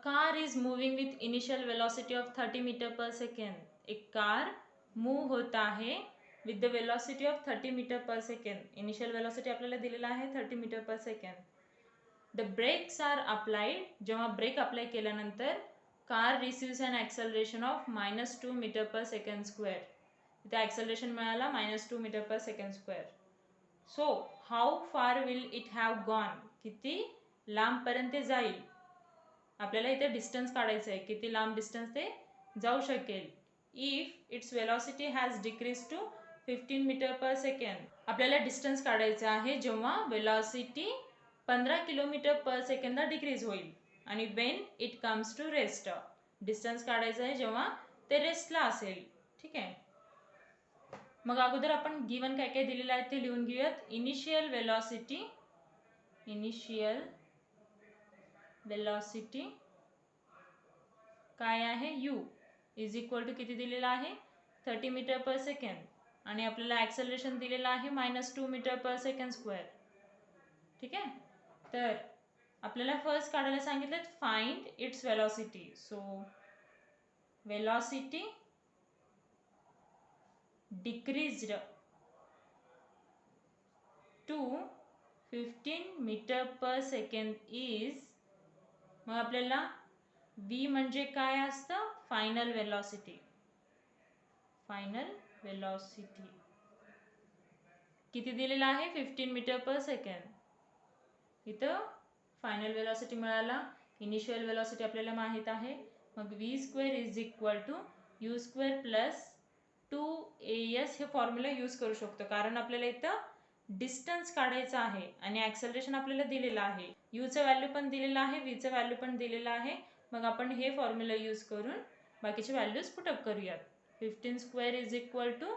car is moving with initial velocity of 30 metre per second. एक car move होता आहे with the velocity of 30 metre per second. Initial velocity आपल्याला दिलेला आहे 30 metre per second. The brakes are applied. जेव्हा brake apply केल्यानंतर car receives an acceleration of -2 metre per second square. इथे acceleration मिळाला -2 metre per second square. So how far will it have gone. किती लांबपर्यंत ते जाईल. आपल्याला इथे डिस्टन्स काढायचं आहे, किती लांब डिस्टन्स ते जाऊ शकेल. If its velocity has decrease to 15 metre per second. आपल्याला डिस्टन्स काढायचं आहे जेव्हा वेलॉसिटी 15 किलोमीटर पर सेकंदला डिक्रीज होईल. आणि when it comes to rest. Distance काढायचं आहे जेव्हा ते रेस्टला असेल. ठीक आहे. मग अगोदर आपण गिवन काय काय दिलेलं आहे ते लिहून घेऊयात. इनिशियल वेलॉसिटी काय आहे u इज इक्वल टू किती दिलेला आहे 30 मीटर पर सेकंड. आणि आपल्याला ॲक्सलरेशन दिलेलं आहे -2 मीटर पर सेकंड स्क्वेअर. ठीक आहे. तर आपल्याला फर्स्ट काढायला सांगितलं find its velocity. So velocity decreased to 15 metre per second is. मग आपल्याला v म्हणजे काय असतं फायनल वेलॉसिटी. किती दिलेला आहे 15 मीटर पर सेकंड. इथं फायनल वेलॉसिटी मिळाला. इनिशियल वेलॉसिटी आपल्याला माहीत आहे. मग v square is equal to u square plus 2as हे फॉर्म्युला यूज करू शकतो, कारण आपल्याला इथं डिस्टन्स काढायचं आहे आणि ॲक्सलरेशन आपल्याला दिलेलं आहे. यूचं व्हॅल्यू पण दिलेलं आहे, व्हीचं व्हॅल्यू पण दिलेलं आहे. मग आपण हे फॉर्म्युला यूज करून बाकीचे व्हॅल्यूज पुटअप करूयात. 15 square is equal to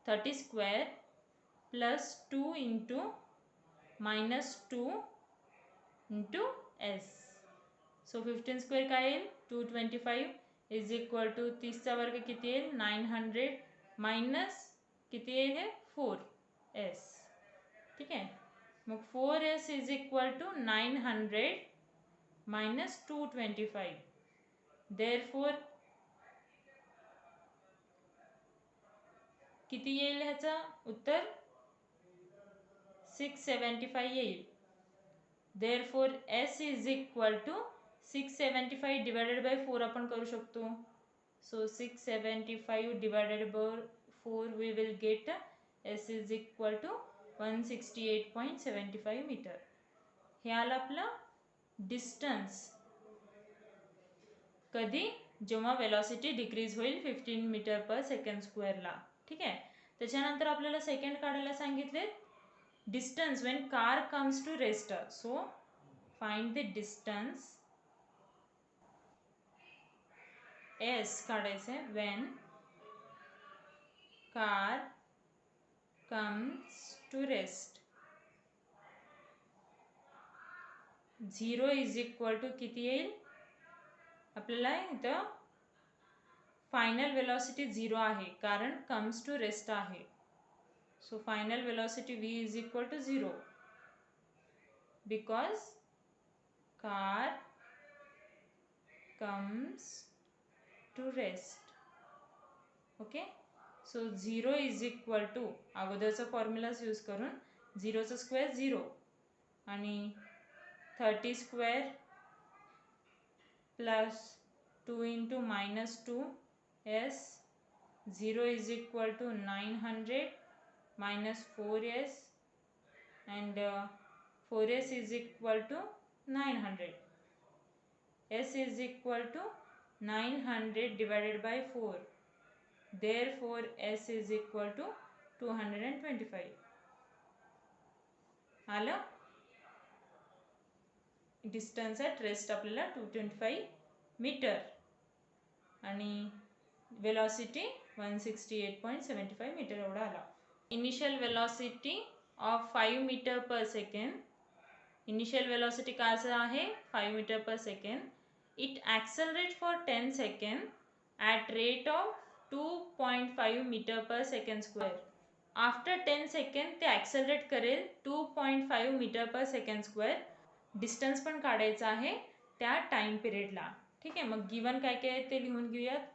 30 square plus 2 into -2 into s. So 15 square काय येईल 225 इज इक्वल टू 30चा वर्ग किती येईल 900 मायनस किती येईल हे 4s. ठीक आहे. मग 4s is equal to 900 minus 225. Therefore किती येईल ह्याचं उत्तर 675 येईल. Therefore s is equal to 675 divided by 4 आपण करू शकतो. So 675 divided by 4 we will get s is equal to 168.75 metre. हे आलं आपलं डिस्टन्स. कधी जेव्हा वेलॉसिटी डिक्रीज होईल 15 मीटर पर सेकंड स्क्वेअरला. ठीक आहे. त्याच्यानंतर आपल्याला सेकंड काढायला सांगितले distance when car comes to rest. So find the distance s काढायचं आहे when car comes to rest. 0 is equal to किती येईल आपल्याला इथं फायनल वेलॉसिटी 0 आहे कारण कम्स टू रेस्ट आहे. So final velocity v is equal to 0 because car comes to rest. Okay. So 0 is equal to अगोदरचा फॉर्म्युलाच यूज करून 0चा स्क्वेअर 0 आणि 30 square plus 2 into -2s. 0 is equal to 900 minus 4s and 4s is equal to 900. s is equal to 900 divided by 4. Therefore s is equal to 225. आलं. Distance at rest आपल्याला 225 metre आणि velocity 168.75 metre एवढा आला. Initial velocity of 5 metre per second. Initial velocity काय आहे 5 metre per second. It accelerate for 10 second at rate of 2.5 metre per second square. After 10 second ते accelerate करेल 2.5 metre per second square. Distance पण काढायचा आहे त्या टाइम पिरियडला. ठीक आहे, मग गिवन काय काय आहे ते लिहून घेऊयात.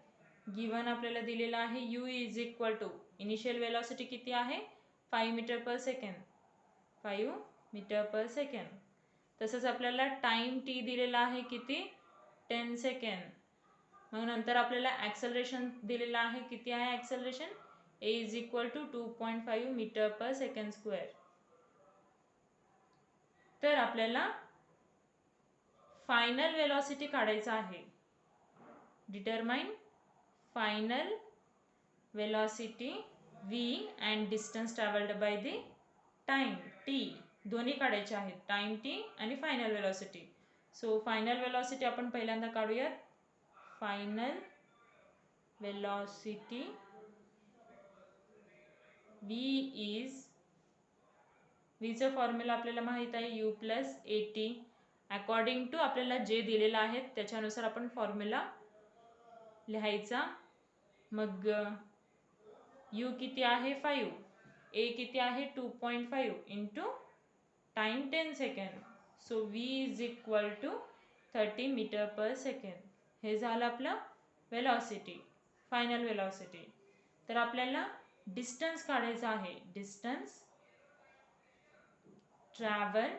गिवन आपल्याला दिलेलं आहे u is equal to initial velocity किती आहे 5 metre per second, 5 metre per second. तसंच आपल्याला टाइम t दिलेला आहे किती 10 सेकंड. मग नंतर आपल्याला ॲक्सेलरेशन दिलेलं आहे, किती आहे acceleration a is equal to 2.5 metre per second square. तर आपल्याला फायनल वेलॉसिटी काढायचा आहे. Determine final velocity v and distance travelled by the time t, दोन्ही काढायचे आहेत, टाइम t आणि final velocity. So final velocity आपण पहिल्यांदा काढूयात. फायनल वेलॉसिटी v इज, vचं फॉर्म्युला आपल्याला माहीत आहे u plus A T. According to आपल्याला जे दिलेलं आहे त्याच्यानुसार आपण फॉर्म्युला लिहायचा. मग u किती आहे 5, a किती आहे 2.5 into time 10 second. So v is equal to 30 metre per second. हे झालं आपलं वेलॉसिटी, फायनल वेलॉसिटी. तर आपल्याला डिस्टन्स काढायचा आहे. Distance travel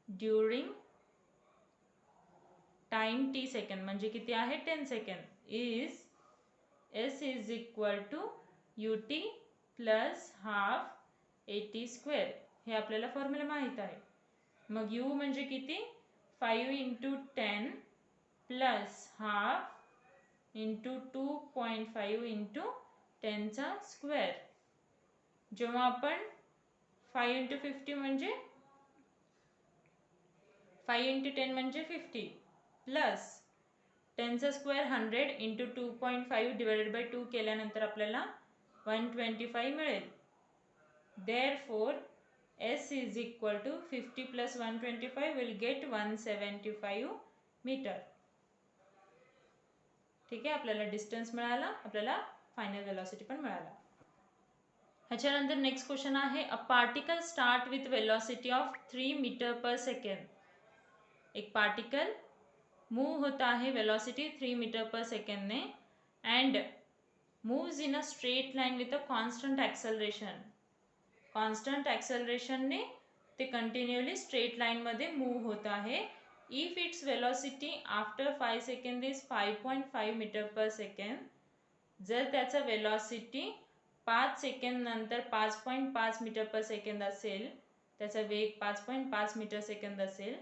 during time t second म्हणजे किती आहे 10 second is s is equal to ut plus half A T square. हे आपल्याला फॉर्म्युला माहीत आहे. मग u म्हणजे किती 5 into 10 plus half into 2.5 into 10चा स्क्वेअर. जेव्हा आपण 5 इंटू 50 म्हणजे 5 इंटू 10 म्हणजे 50 प्लस 10चा स्क्वेअर 100 इंटू 2.5 डिवायडेड बाय 2 केल्यानंतर आपल्याला 125 मिळेल. Therefore s is equal to 50 plus 125 will get 175 metre. ठीक आहे, आपल्याला डिस्टन्स मिळाला, आपल्याला फायनल वेलॉसिटी पण मिळाला. ह्याच्यानंतर नेक्स्ट क्वेश्चन आहे a particle start with velocity of 3 metre per second. एक पार्टिकल मूव होता है वेलॉसिटी 3 मीटर पर सेकंड ने and moves in a straight line with a constant acceleration. Constant acceleration ने ते continuously straight line मध्ये move होता है. If its velocity after 5 second is 5.5 metre per second. जर त्याचा वेलॉसिटी 5 सेकंड नंतर 5.5 metre per second असेल, त्याचा वेग 5.5 मीटर सेकंद असेल,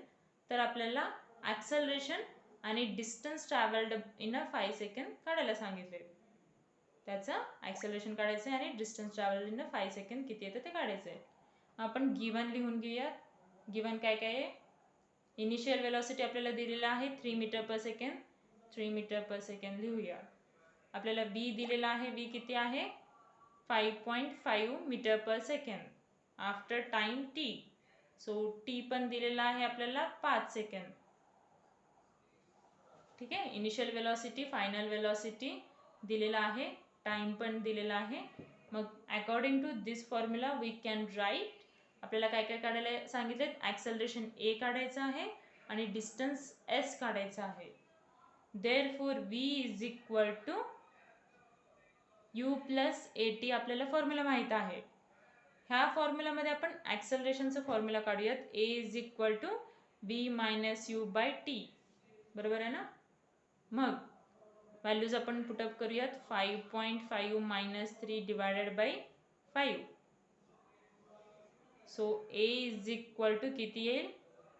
तर आपल्याला ॲक्सेलरेशन आणि distance travelled in a 5 second काढायला सांगितले. त्याचं ॲक्सेलरेशन काढायचं आहे आणि distance travelled in a 5 second किती येतं ते काढायचं आहे. आपण गिवन लिहून घेऊयात. गिवन काय काय आहे. इनिशियल वेलॉसिटी आपल्याला दिलेला आहे 3 metre per second. 3 metre per second लिहूया. आपल्याला v दिलेला आहे. v किती आहे 5.5 metre per second after time t. So t पण दिलेला आहे आपल्याला 5 सेकंड. ठीक आहे, इनिशियल वेलॉसिटी, फायनल वेलॉसिटी दिलेला आहे, टाइम पण दिलेला आहे. मग according to this formula we can write. आपल्याला काय काय काढायला सांगितले. ॲक्सेलरेशन a काढायचं आहे आणि डिस्टन्स s काढायचं आहे. Therefore v is equal to u plus A t आपल्याला फॉर्म्युला माहीत आहे. ह्या फॉर्म्युलामध्ये आपण ॲक्सेलरेशनचं फॉर्म्युला काढूयात. a is equal to v minus u by t. बरोबर आहे ना. मग व्हॅल्यूज आपण पुटअप करूयात. 5.5 minus 3 divided by 5. So a is equal to किती येईल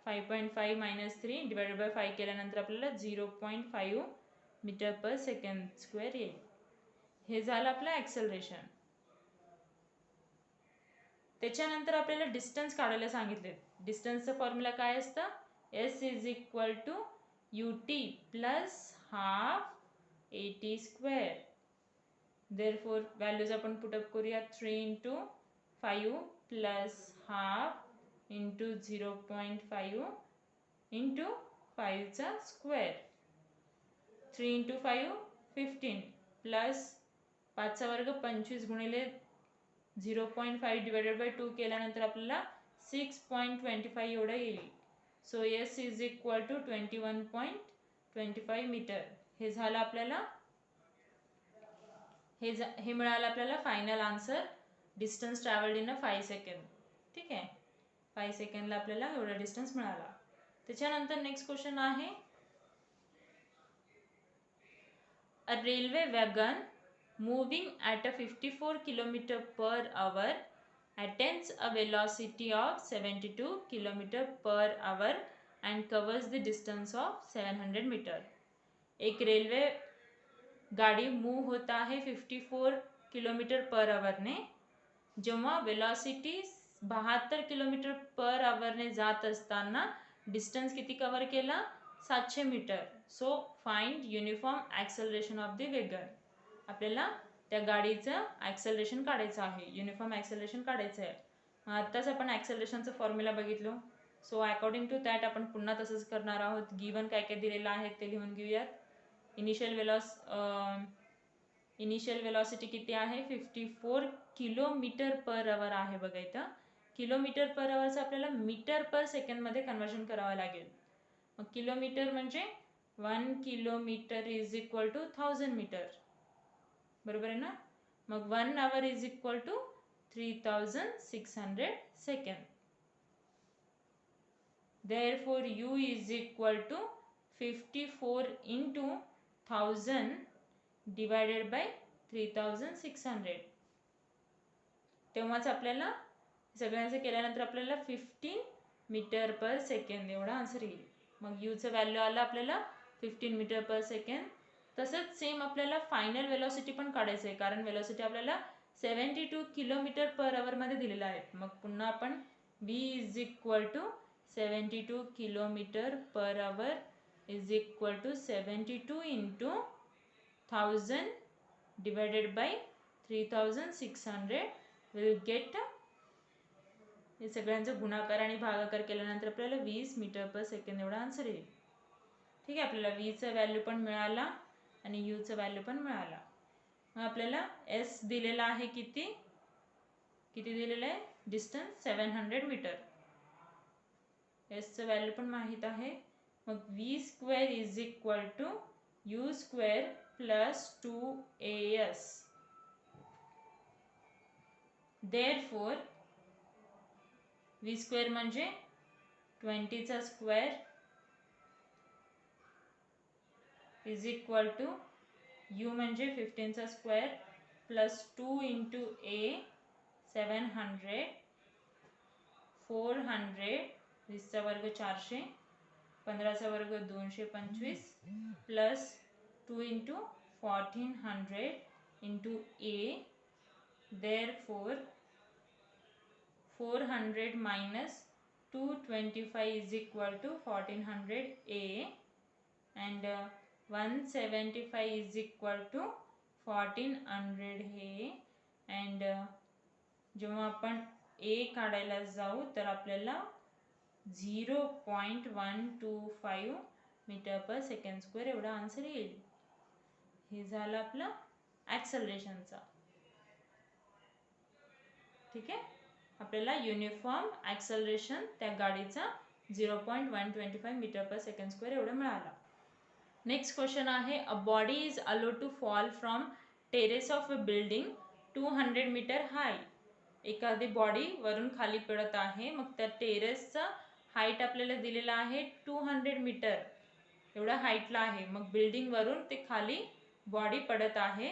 5.5 मायनस 3 डिवायडेड बाय 5 केल्यानंतर आपल्याला 0.5 मीटर पर सेकंड स्क्वेअर येईल. हे झालं आपलं ॲक्सेलरेशन. त्याच्यानंतर आपल्याला डिस्टन्स काढायला सांगितले. डिस्टन्सचं फॉर्म्युला काय असतं. s is equal to U T plus half A T square. Therefore values आपण पुटअप करूया. 3 into 5 plus half into 0.5 into 5चा स्क्वेअर. 3 इंटू 5 15 प्लस 5चा वर्ग 25 गुणिले 0.5 डिवायडेड बाय 2 केल्यानंतर आपल्याला 6.25 एवढं येईल. So s is equal to 21.25 metre. हे झालं आपल्याला, हे मिळालं आपल्याला final answer, distance travelled in 5 second. ठीक आहे, 5 सेकंडला आपल्याला एवढा डिस्टन्स मिळाला. त्याच्यानंतर नेक्स्ट क्वेश्चन आहे, a railway wagon moving at a 54 km per hour attains a velocity of 72 km per hour and covers the distance of 700 meter. एक railway गाडी move होता आहे 54 किलोमीटर पर आवरने. जेव्हा वेलॉसिटी 72 किलोमीटर पर आवरने जात असताना डिस्टन्स किती कव्हर केला, 700 metre. So find uniform acceleration of the wagon. आपल्याला त्या गाडीचं ॲक्सेलरेशन काढायचं आहे, युनिफॉर्म ॲक्सेलरेशन काढायचं आहे. आत्ताच आपण ॲक्सेलरेशनचं फॉर्म्युला बघितलो. सो अकॉर्डिंग टू दॅट आपण पुन्हा तसंच करणार आहोत. गिवन काय काय दिलेलं आहे ते लिहून घेऊयात. इनिशियल वेलॉसिटी किती आहे, 54 किलोमीटर पर आवर आहे. बघा इथं किलोमीटर पर आवरचं आपल्याला मीटर पर सेकंडमध्ये कन्वर्जन करावं लागेल. मग किलोमीटर म्हणजे 1 kilometre is equal to 1000 metre. बरोबर आहे ना. मग 1 hour is equal to 3600 second. Therefore u is equal to 54 into 1000 divided by 3600. तेव्हाच आपल्याला सगळ्यांचं केल्यानंतर आपल्याला 15 मीटर पर सेकंड एवढा आन्सर येईल. मग यूचं व्हॅल्यू आलं आपल्याला 15 मीटर पर सेकंड. तसंच सेम आपल्याला फायनल वेलॉसिटी पण काढायचं आहे, कारण वेलॉसिटी आपल्याला 72 किलोमीटर पर आवरमध्ये दिलेलं आहे. मग पुन्हा आपण v is equal to 72 kilometre per hour is equal to 72 into 1000 divided by 3600 will get. हे सगळ्यांचं गुणाकार आणि भागाकार केल्यानंतर आपल्याला 20 मीटर पर सेकंड एवढा आन्सर येईल. ठीक आहे, आपल्याला व्हीचं व्हॅल्यू पण मिळाला आणि यूचं व्हॅल्यू पण मिळाला. मग आपल्याला एस दिलेला आहे, किती दिलेलं आहे, डिस्टन्स 700 मीटर. एसचं व्हॅल्यू पण माहीत आहे. मग V square is equal to U square plus 2as. Therefore V square म्हणजे 20चा square is equal to U म्हणजे 15चा स्क्वेअर प्लस 2 इंटू ए 700 400 20चा वर्ग 400 15चा वर्ग 225 plus 2 into 1400 into A. Therefore 400 minus 225 is equal to 1400 A and 175 is equal to 1400 हे. And जेव्हा आपण ए काढायला जाऊ तर आपल्याला 0.125 मीटर पर सेकंड स्क्वेअर एवढा आन्सर येईल. हे झालं आपलं ॲक्सेलरेशनचा. ठीक आहे, आपल्याला युनिफॉर्म ॲक्सेलरेशन त्या गाडीचा 0.125 मीटर पर सेकंड स्क्वेअर एवढं मिळाला. नेक्स्ट क्वेश्चन आहे, a body is allowed to fall from terrace of a building 200 metre high. एखादी बॉडी वरून खाली पडत आहे. मग त्या टेरेसचा हाईट आपल्याला दिलेला आहे 200 मीटर एवढा हाईटला आहे. मग बिल्डिंग वरून ते खाली बॉडी पडत आहे.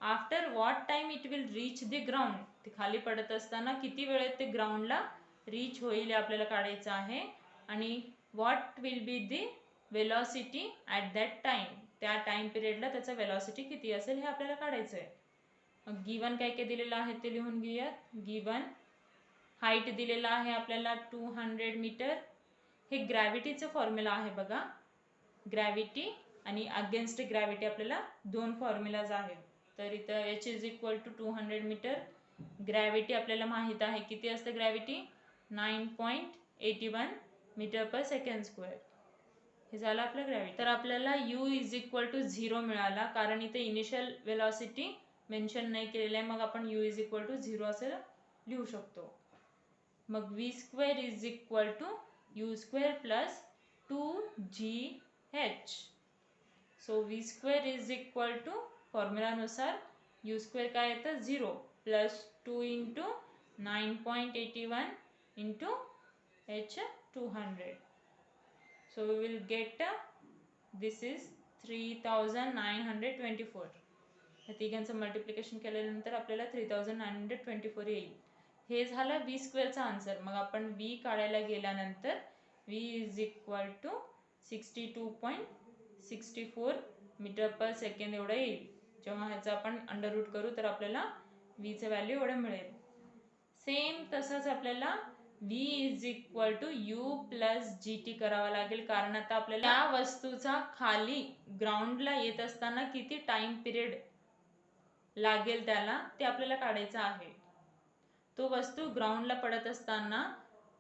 After what time it will reach the ground. ते खाली पडत असताना किती वेळेत ते ग्राउंडला रीच होईल आपल्याला काढायचं आहे. आणि what will be the velocity at that time. त्या टाइम पिरियडला त्याचा वेलॉसिटी किती असेल हे आपल्याला काढायचं आहे. मग गिवन काय काय दिलेलं आहे ते लिहून घेऊयात. गिवन हाईट दिलेला आहे आपल्याला 200 मीटर. हे ग्रॅव्हिटीचं फॉर्म्युला आहे बघा. ग्रॅव्हिटी आणि अगेन्स्ट ग्रॅव्हिटी आपल्याला दोन फॉर्म्युलाज आहेत. तर इथं h is equal to 200 metre. Gravity आपल्याला माहीत आहे, किती असतं gravity, 9.81 metre per second square. हे झालं आपलं ग्रॅव्हिटी. तर आपल्याला यू इज इक्वल टू 0 मिळाला, कारण इथे इनिशियल वेलॉसिटी मेन्शन नाही केलेलं आहे. मग आपण यू इज इक्वल टू 0 असं लिहू शकतो. मग V square is equal to u square plus 2gh. So v square is equal to फॉर्म्युलानुसार u स्क्वेअर काय येतं 0 plus 2 into 9.81 into h 200. So we will get this is 3924. या तिघांचं multiplication केल्यानंतर आपल्याला 3924 येईल. हे झालं v स्क्वेअरचा आन्सर. मग आपण v काढायला गेल्यानंतर v is equal to 62.64 metre per second एवढं येईल. जेव्हा ह्याचं आपण अंडर रूट करू तर आपल्याला v चं व्हॅल्यू एवढं मिळेल. सेम तसंच आपल्याला v is equal to u plus gt करावा लागेल, कारण आता आपल्याला या वस्तूचा खाली ग्राउंडला येत असताना किती टाइम पिरियड लागेल त्याला ते आपल्याला काढायचं आहे. तो वस्तू ग्राउंडला पडत असताना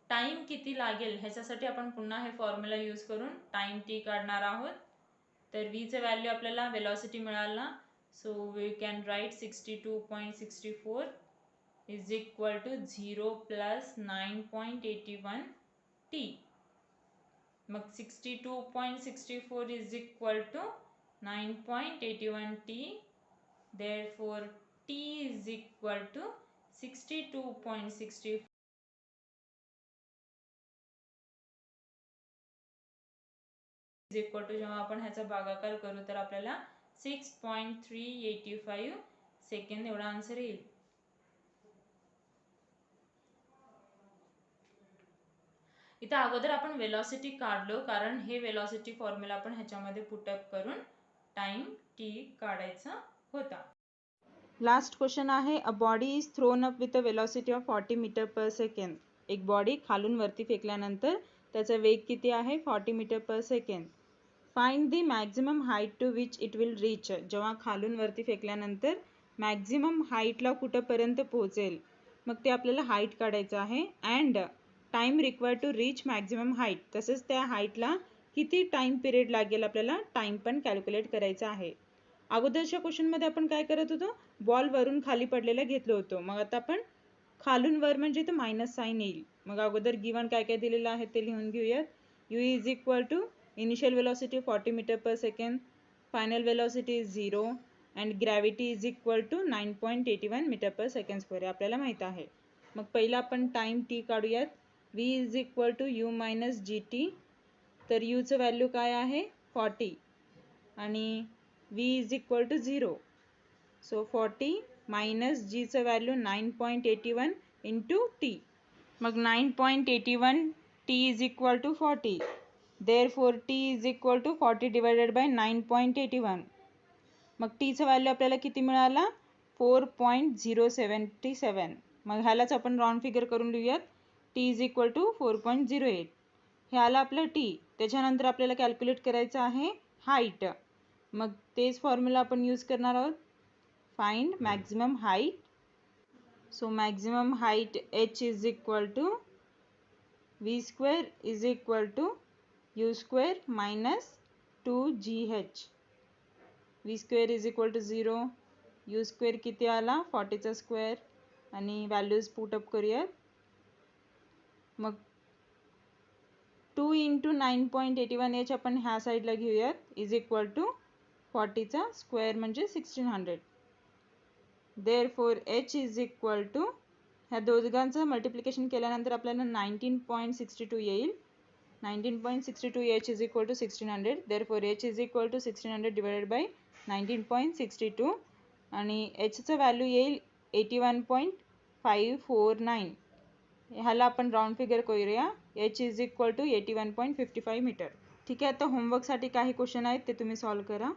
टाइम किती लागेल ह्याच्यासाठी आपण पुन्हा हे फॉर्म्युला यूज करून टाइम टी काढणार आहोत. तर v चं व्हॅल्यू आपल्याला वेलॉसिटी मिळाला. So we can write 62.64 is equal to 0 plus 9.81 t. मग 62.64 is equal to 9.81 t. Therefore t is equal to 62.64 is equal to जेव्हा आपण ह्याचा भागाकार करू तर आपल्याला 6.385 सेकंद एवढा आन्सर येईल. इथं अगोदर आपण वेलॉसिटी काढलो, कारण हे वेलॉसिटी फॉर्म्युला आपण ह्याच्यामध्ये पुटअप करून टाइम टी काढायचा होता. लास्ट क्वेश्चन आहे, a body is thrown up with a velocity of 40 metre per second. एक बॉडी खालून वरती फेकल्यानंतर त्याचा वेग किती आहे 40 metre per second. Find the maximum height to which it will reach. जेव्हा खालून वरती फेकल्यानंतर मॅक्झिमम हाईटला कुठंपर्यंत पोहोचेल, मग ते आपल्याला हाईट काढायचं आहे. And time required to reach maximum height, तसंच त्या हाईटला किती टाइम पिरियड लागेल आपल्याला टाइम पण कॅल्क्युलेट करायचा आहे. अगोदरच्या क्वेश्चनमध्ये आपण काय करत होतो, बॉल वरून खाली पडलेला घेतलं होतं. मग आता आपण खालून वर म्हणजे इथं मायनस साईन येईल. मग अगोदर गिवन काय काय दिलेलं आहे ते लिहून घेऊयात. u is equal to initial velocity 40 metre per second, final velocity is 0 and gravity is equal to 9.81 metre per second square आपल्याला माहीत आहे. मग पहिला आपण टाइम टी काढूयात. v is equal to u minus g t. तर u चं value काय आहे 40 आणि v is equal to 0. So 40 minus g चं व्हॅल्यू 9.81 इंटू t. मग 9.81 t is equal to 40. Therefore t is equal to 40 divided by 9.81. मग t चं value आपल्याला किती मिळाला 4.077. मग ह्यालाच आपण राऊंड फिगर करून लिहूयात. t is equal to 4.08. हे आलं आपलं t. त्याच्यानंतर आपल्याला कॅल्क्युलेट करायचं आहे हाईट. मग तेच फॉर्म्युला आपण यूज करणार आहोत. Find maximum height. So maximum height h is equal to v square is equal to u square minus 2gh. v square is equal to 0, u square किती आला 40चा स्क्वेअर आणि व्हॅल्यूज पुटअप करूयात. मग 2 into 9.81h आपण ह्या साईडला घेऊयात इज इक्वल टू 40चा स्क्वेअर म्हणजे 1600. Therefore h is equal to ह्या दोघांचं मल्टिप्लिकेशन केल्यानंतर आपल्याला 19.62 येईल. 19.62 h is equal to 1600. Therefore h is equal to 1600 divided by 19.62 आणि h चं व्हॅल्यू येईल 81.549. ह्याला आपण राऊंड फिगर करूया. h is equal to 81.55 metre. ठीक आहे, आता होमवर्कसाठी काही क्वेश्चन आहेत ते तुम्ही सॉल्व करा.